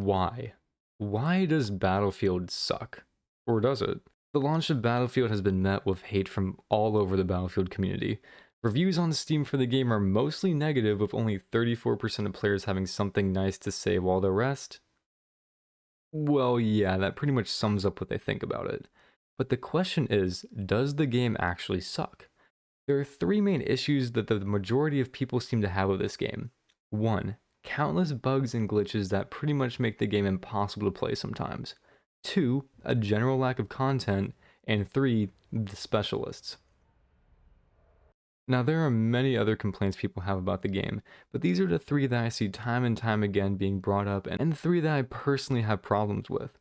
Why? Why does Battlefield suck? Or does it? The launch of Battlefield has been met with hate from all over the Battlefield community. Reviews on Steam for the game are mostly negative, with only 34% of players having something nice to say, while the rest, well, yeah, that pretty much sums up what they think about it. But the question is, does the game actually suck? There are three main issues that the majority of people seem to have with this game. 1. Countless bugs and glitches that pretty much make the game impossible to play sometimes. 2. A general lack of content. And 3. The specialists. Now, there are many other complaints people have about the game, but these are the three that I see time and time again being brought up, and the three that I personally have problems with.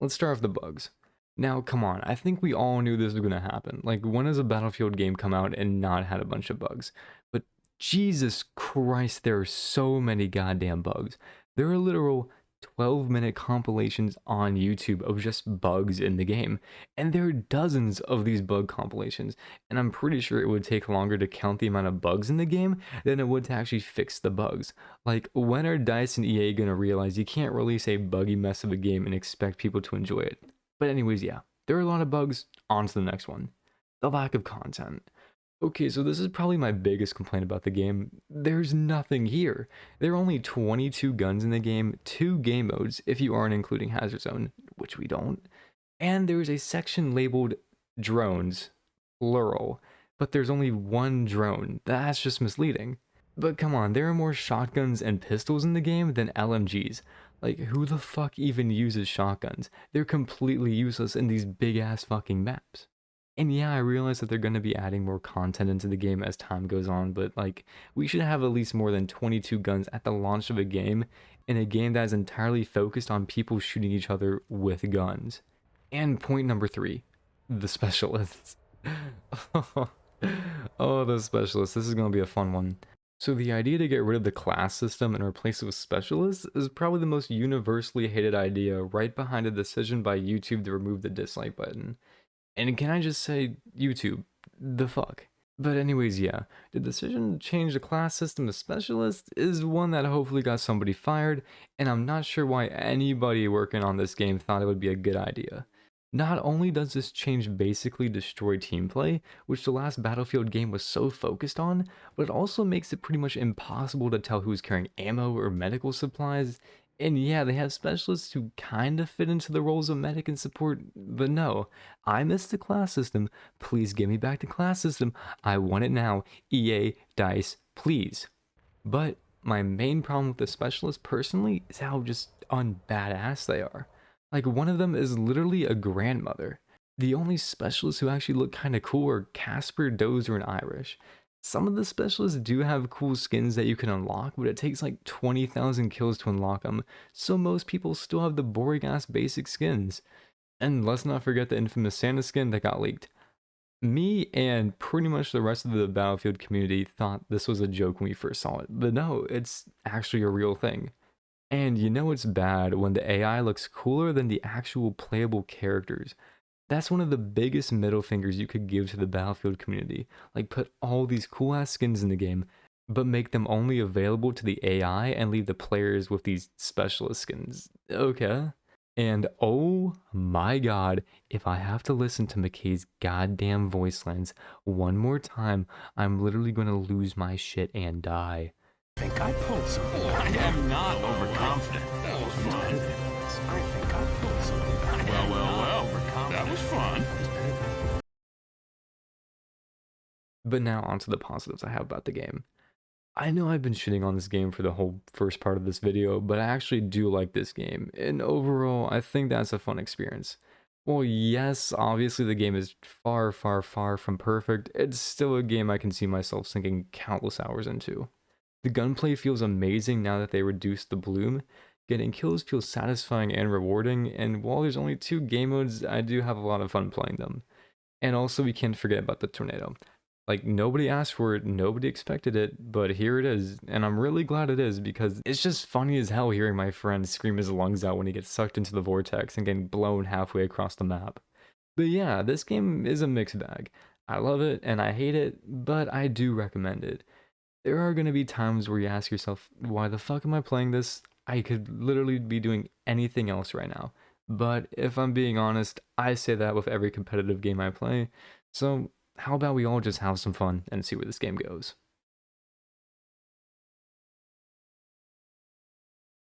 Let's start with the bugs. Now, come on, I think we all knew this was going to happen. Like, when has a Battlefield game come out and not had a bunch of bugs? But Jesus Christ, there are so many goddamn bugs. There are literal 12-minute compilations on YouTube of just bugs in the game. And there are dozens of these bug compilations. And I'm pretty sure it would take longer to count the amount of bugs in the game than it would to actually fix the bugs. Like, when are DICE and EA gonna realize you can't release a buggy mess of a game and expect people to enjoy it? But anyways, yeah, there are a lot of bugs. On to the next one. The lack of content. Okay, so this is probably my biggest complaint about the game. There's nothing here. There are only 22 guns in the game, 2 game modes, if you aren't including Hazard Zone, which we don't. And there's a section labeled drones, plural, but there's only one drone. That's just misleading. But come on, there are more shotguns and pistols in the game than LMGs. Like, who the fuck even uses shotguns? They're completely useless in these big ass fucking maps. And yeah, I realize that they're going to be adding more content into the game as time goes on, but like, we should have at least more than 22 guns at the launch of a game, in a game that is entirely focused on people shooting each other with guns. And point number 3, the specialists. Oh, the specialists. This is going to be a fun one. So the idea to get rid of the class system and replace it with specialists is probably the most universally hated idea, right behind a decision by YouTube to remove the dislike button. And can I just say, YouTube, the fuck? But anyways, yeah, the decision to change the class system to specialist is one that hopefully got somebody fired, and I'm not sure why anybody working on this game thought it would be a good idea. Not only does this change basically destroy team play, which the last Battlefield game was so focused on, but it also makes it pretty much impossible to tell who's carrying ammo or medical supplies. And yeah, they have specialists who kind of fit into the roles of medic and support, but no, I missed the class system. Please give me back the class system. I want it now. EA, DICE, please. But my main problem with the specialists personally is how just unbadass they are. Like, one of them is literally a grandmother. The only specialists who actually look kind of cool are Casper, Dozer, and Irish. Some of the specialists do have cool skins that you can unlock, but it takes like 20,000 kills to unlock them, so most people still have the boring ass basic skins. And let's not forget the infamous Santa skin that got leaked. Me and pretty much the rest of the Battlefield community thought this was a joke when we first saw it, but no, it's actually a real thing. And you know it's bad when the AI looks cooler than the actual playable characters. That's one of the biggest middle fingers you could give to the Battlefield community. Like, put all these cool ass skins in the game, but make them only available to the AI and leave the players with these specialist skins. Okay. And oh my god, if I have to listen to McKay's goddamn voice lines one more time, I'm literally gonna lose my shit and die. Think I pulled something. I am not overconfident. That was fun. I think I pulled something. Well. That was fun. But now onto the positives I have about the game. I know I've been shitting on this game for the whole first part of this video, but I actually do like this game, and overall, I think that's a fun experience. Well, yes, obviously the game is far, far, far from perfect. It's still a game I can see myself sinking countless hours into. The gunplay feels amazing now that they reduced the bloom. Getting kills feels satisfying and rewarding, and while there's only 2 game modes, I do have a lot of fun playing them. And also, we can't forget about the tornado. Like, nobody asked for it, nobody expected it, but here it is, and I'm really glad it is, because it's just funny as hell hearing my friend scream his lungs out when he gets sucked into the vortex and getting blown halfway across the map. But yeah, this game is a mixed bag. I love it and I hate it, but I do recommend it. There are going to be times where you ask yourself, why the fuck am I playing this? I could literally be doing anything else right now. But if I'm being honest, I say that with every competitive game I play. So, how about we all just have some fun and see where this game goes?